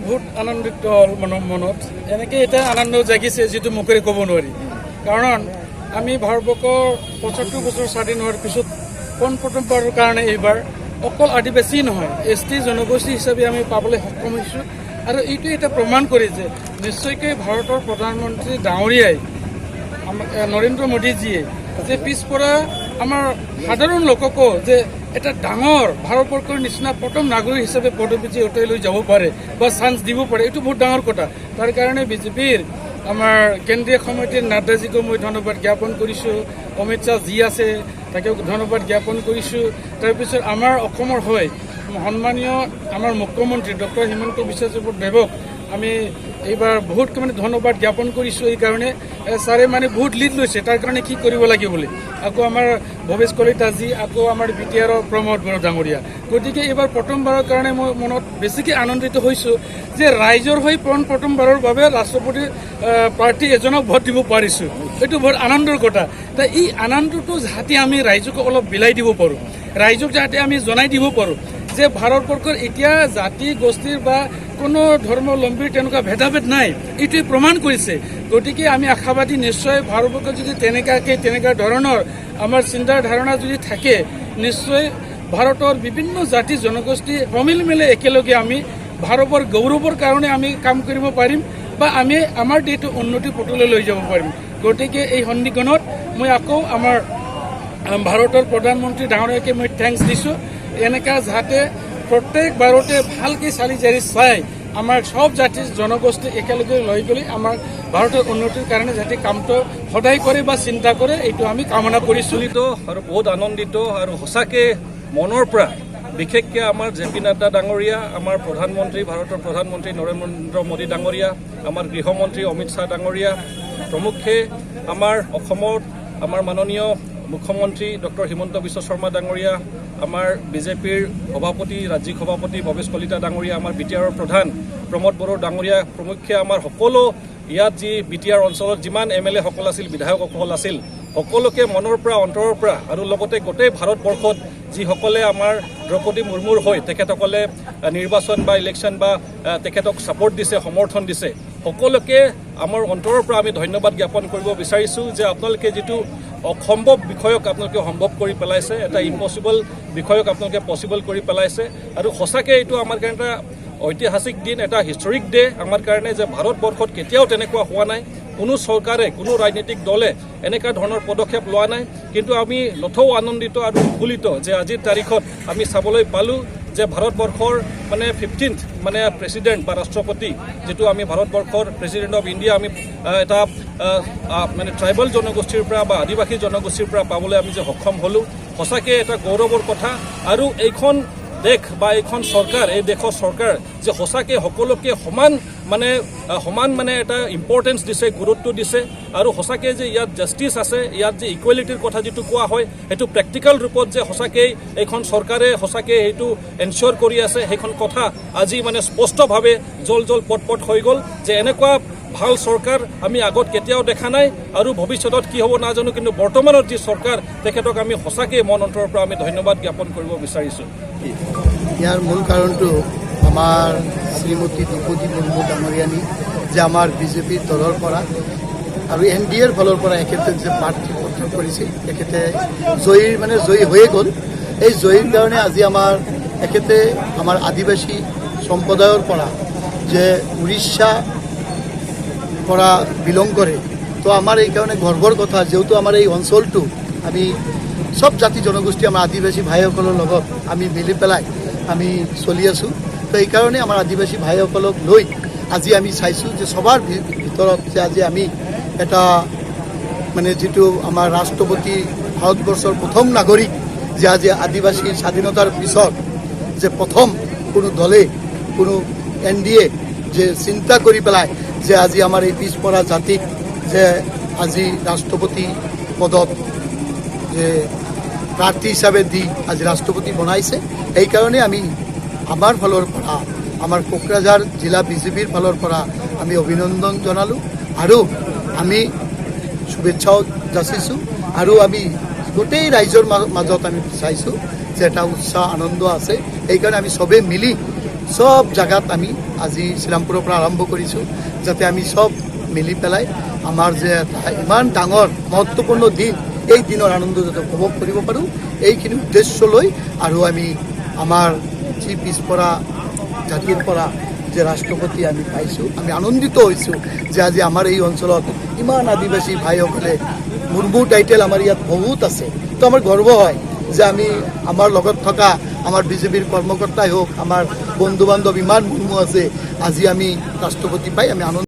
বহুত আনন্দিত হ'ল মনত এনেকৈ এটা আনন্দ জাগিছে যিটো মুখেৰে ক'ব নোৱাৰি। কাৰণ আমি ভাৰতবৰ্ষৰ ৭৫ বছৰ স্বাধীন হোৱাৰ পিছত প্ৰথমবাৰৰ কাৰণে এইবাৰ অকল আদিবাসী নহয় ST জনগোষ্ঠী হিচাপে আমি পাবলৈ সক্ষম হৈছোঁ। আৰু এইটো এটা প্ৰমাণ কৰে যে নিশ্চয়কৈ ভাৰতৰ প্ৰধানমন্ত্ৰী ডাঙৰীয়াই নৰেন্দ্ৰ মোদীজীয়ে যে পিছপৰা আমাৰ সাধাৰণ লোককো যে এটা ডাঙৰ ভাৰতবৰ্ষৰ নিচিনা প্ৰথম নাগৰিক হিচাপে পদবী উঠাই লৈ যাব পাৰে বা চান্স দিব পাৰে, এইটো বহুত ডাঙৰ কথা। তাৰ কাৰণে বিজেপিৰ আমাৰ কেন্দ্ৰীয় সমিতিৰ নাড্ডাজীকো মই ধন্যবাদ জ্ঞাপন কৰিছোঁ, অমিত শ্বাহ যি আছে তাকেও ধন্যবাদ জ্ঞাপন কৰিছোঁ। তাৰপিছত আমাৰ অসমৰ হৈ সন্মানীয় আমাৰ মুখ্যমন্ত্ৰী ডক্টৰ হিমন্ত বিশ্ব দেৱক আমি এইবাৰ বহুত মানে ধন্যবাদ জ্ঞাপন কৰিছোঁ। এইকাৰণে ছাৰে মানে বহুত লিড লৈছে তাৰ কাৰণে কি কৰিব লাগে বুলি। আকৌ আমাৰ ভৱেশ কলিতাজী, আকৌ আমাৰ BTR প্ৰমোদ বড়ো ডাঙৰীয়া। গতিকে এইবাৰ প্ৰথমবাৰৰ কাৰণে মই মনত বেছিকৈ আনন্দিত হৈছোঁ যে ৰাইজৰ হৈ প্ৰথমবাৰৰ বাবে ৰাষ্ট্ৰপতি প্ৰাৰ্থী এজনক ভোট দিব পাৰিছোঁ। এইটো বহুত আনন্দৰ কথা। তা এই আনন্দটো যাতে আমি ৰাইজক অলপ বিলাই দিব পাৰোঁ, ৰাইজক যাতে আমি জনাই দিব পাৰোঁ যে ভাৰতবৰ্ষৰ এতিয়া জাতি গোষ্ঠীৰ বা কোনো ধৰ্মাৱলম্বীৰ তেনেকুৱা ভেদাভেদ নাই, এইটোৱে প্ৰমাণ কৰিছে। গতিকে আমি আশাবাদী নিশ্চয় ভাৰতবৰ্ষত যদি তেনেকুৱা ধৰণৰ আমাৰ চিন্তাৰ ধাৰণা যদি থাকে, নিশ্চয় ভাৰতৰ বিভিন্ন জাতি জনগোষ্ঠী সমিল মিলে একেলগে আমি ভাৰতৰ গৌৰৱৰ কাৰণে আমি কাম কৰিব পাৰিম বা আমি আমাৰ দেশটো উন্নতি পথলৈ লৈ যাব পাৰিম। গতিকে এই সন্ধিক্ষণত মই আকৌ আমাৰ ভাৰতৰ প্ৰধানমন্ত্ৰী ডাঙৰীয়াকে মই থেংকছ দিছোঁ। এনেকুৱা যাতে প্ৰত্যেকবাৰতে ভালকৈ চালি জাৰি চাই আমাৰ সব জাতি জনগোষ্ঠী একেলগে লৈ গ'লে আমাৰ ভাৰতৰ উন্নতিৰ কাৰণে যাতে কামটো সদায় কৰে বা চিন্তা কৰে, এইটো আমি কামনা কৰিছোঁ। আৰু বহুত আনন্দিত আৰু সঁচাকৈ মনৰ পৰা, বিশেষকৈ আমাৰ JP নাড্ডা ডাঙৰীয়া, আমাৰ প্ৰধানমন্ত্ৰী ভাৰতৰ প্ৰধানমন্ত্ৰী নৰেন্দ্ৰ মোদী ডাঙৰীয়া, আমাৰ গৃহমন্ত্ৰী অমিত শ্বাহ ডাঙৰীয়া প্ৰমুখ্যে, আমাৰ অসমত আমাৰ মাননীয় মুখ্যমন্ত্ৰী ডক্টৰ হিমন্ত বিশ্ব শৰ্মা ডাঙৰীয়া, আমাৰ বিজেপিৰ সভাপতি ৰাজ্যিক সভাপতি ভৱেশ কলিতা ডাঙৰীয়া, আমাৰ BTR প্ৰধান প্ৰমোদ বড়ো ডাঙৰীয়া প্ৰমুখ্যে, আমাৰ সকলো ইয়াত যি BTR অঞ্চলত যিমান MLA সকল আছিল, বিধায়কসকল আছিল, সকলোকে মনৰ পৰা অন্তৰৰ পৰা আৰু লগতে গোটেই ভাৰতবৰ্ষত যিসকলে আমাৰ দ্ৰৌপদী মুৰ্মুৰ হৈ তেখেতসকলে নিৰ্বাচন বা ইলেকশ্যন বা তেখেতক ছাপৰ্ট দিছে, সমৰ্থন দিছে, সকলোকে আমাৰ অন্তৰৰ পৰা আমি ধন্যবাদ জ্ঞাপন কৰিব বিচাৰিছোঁ যে আপোনালোকে যিটো অসম্ভৱ বিষয়ক আপোনালোকে সম্ভৱ কৰি পেলাইছে, এটা ইম্পচিবল বিষয়ক আপোনালোকে পচিবল কৰি পেলাইছে। আৰু সঁচাকৈ এইটো আমাৰ কাৰণে এটা ঐতিহাসিক দিন, এটা হিষ্টৰিক ডে আমাৰ কাৰণে যে ভাৰতবৰ্ষত কেতিয়াও তেনেকুৱা হোৱা নাই, কোনো চৰকাৰে কোনো ৰাজনৈতিক দলে এনেকুৱা ধৰণৰ পদক্ষেপ লোৱা নাই। কিন্তু আমি নথৌ আনন্দিত আৰু উৎফুল্লিত যে আজিৰ তাৰিখত আমি চাবলৈ পালোঁ যে ভাৰতবৰ্ষৰ মানে 15th মানে প্ৰেচিডেণ্ট বা ৰাষ্ট্ৰপতি, যিটো আমি ভাৰতবৰ্ষৰ প্ৰেচিডেণ্ট অফ ইণ্ডিয়া আমি এটা মানে ট্ৰাইবেল জনগোষ্ঠীৰ পৰা বা আদিবাসী জনগোষ্ঠীৰ পৰা পাবলৈ আমি যে সক্ষম হ'লোঁ, সঁচাকৈ এটা গৌৰৱৰ কথা। আৰু এইখন দেশ বা এইখন চৰকাৰ, এই দেশৰ চৰকাৰ যে সঁচাকৈ সকলোকে সমান মানে এটা ইম্পৰ্টেঞ্চ দিছে, গুৰুত্ব দিছে। আৰু সঁচাকৈ যে ইয়াত জাষ্টিছ আছে, ইয়াত যে ইকুৱেলিটিৰ কথা যিটো কোৱা হয়, সেইটো প্ৰেক্টিকেল ৰূপত যে সঁচাকৈ এইখন চৰকাৰে সঁচাকৈ সেইটো এনচিয়ৰ কৰি আছে, সেইখন কথা আজি মানে স্পষ্টভাৱে জল পট হৈ গ'ল যে এনেকুৱা ভাল চৰকাৰ আমি আগত কেতিয়াও দেখা নাই আৰু ভৱিষ্যতত কি হ'ব নাজানো। কিন্তু বৰ্তমানৰ যি চৰকাৰ, তেখেতক আমি সঁচাকৈ মন অন্তৰৰ পৰা আমি ধন্যবাদ জ্ঞাপন কৰিব বিচাৰিছোঁ। ইয়াৰ মূল কাৰণটো আমাৰ শ্ৰীমতী দ্ৰৌপদী মুৰ্মু ডাঙৰীয়ানী যে আমাৰ বিজেপিৰ দলৰ পৰা আৰু NDAৰ ফালৰ পৰা এখেতে যে প্ৰাৰ্থী পত্ৰ কৰিছিল, তেখেতে জয়ী হৈয়ে গ'ল। এই জয়ীৰ কাৰণে আজি আমাৰ এখেতে আমাৰ আদিবাসী সম্প্ৰদায়ৰ পৰা যে উৰিষ্যা পৰা বিলং কৰে, তো আমাৰ এইকাৰণে গৰ্বৰ কথা, যেহেতু আমাৰ এই অঞ্চলটো আমি সব জাতি জনগোষ্ঠী আমাৰ আদিবাসী ভাইসকলৰ লগত আমি মিলি পেলাই আমি চলি আছোঁ। তো এইকাৰণে আমাৰ আদিবাসী ভাইসকলক লৈ আজি আমি চাইছোঁ যে সবাৰ ভিতৰত যে আজি আমি এটা মানে যিটো আমাৰ ৰাষ্ট্ৰপতি ভাৰতবৰ্ষৰ প্ৰথম নাগৰিক, যে আজি আদিবাসী স্বাধীনতাৰ পিছত যে প্ৰথম কোনো দলে কোনো NDA যে চিন্তা কৰি পেলাই যে আজি আমাৰ এই পিছপৰা জাতিক যে আজি ৰাষ্ট্ৰপতি পদত যে প্ৰাৰ্থী হিচাপে দি আজি ৰাষ্ট্ৰপতি বনাইছে। সেইকাৰণে আমি আমাৰ ফালৰ পৰা, আমাৰ কোকৰাঝাৰ জিলা বিজেপিৰ ফালৰ পৰা আমি অভিনন্দন জনালোঁ আৰু আমি শুভেচ্ছাও যাচিছোঁ। আৰু আমি গোটেই ৰাইজৰ মাজত আমি চাইছোঁ যে এটা উৎসাহ আনন্দ আছে। সেইকাৰণে আমি চবেই মিলি সব জাগাত আমি আজি শ্ৰীৰামপুৰৰ পৰা আৰম্ভ কৰিছোঁ, যাতে আমি চব মিলি পেলাই আমাৰ যে এটা ইমান ডাঙৰ মহত্বপূৰ্ণ দিন, এই দিনৰ আনন্দ যাতে উপভোগ কৰিব পাৰোঁ, এইখিনি উদ্দেশ্য লৈ আৰু আমি আমাৰ যি পিছপৰা জাতিৰ পৰা যে ৰাষ্ট্ৰপতি আমি পাইছোঁ, আমি আনন্দিত হৈছোঁ যে আজি আমাৰ এই অঞ্চলত ইমান আদিবাসী ভাইসকলে মুৰ্মু টাইটেল আমাৰ ইয়াত বহুত আছে। তো আমাৰ গৰ্ব হয় যে আমি আমাৰ লগত থকা আমাৰ বিজেপিৰ কৰ্মকৰ্তাই হওক, আমাৰ বন্ধু বান্ধৱ ইমান মুৰ্মু আছে, আজি আমি ৰাষ্ট্ৰপতি পাই আমি আনন্দ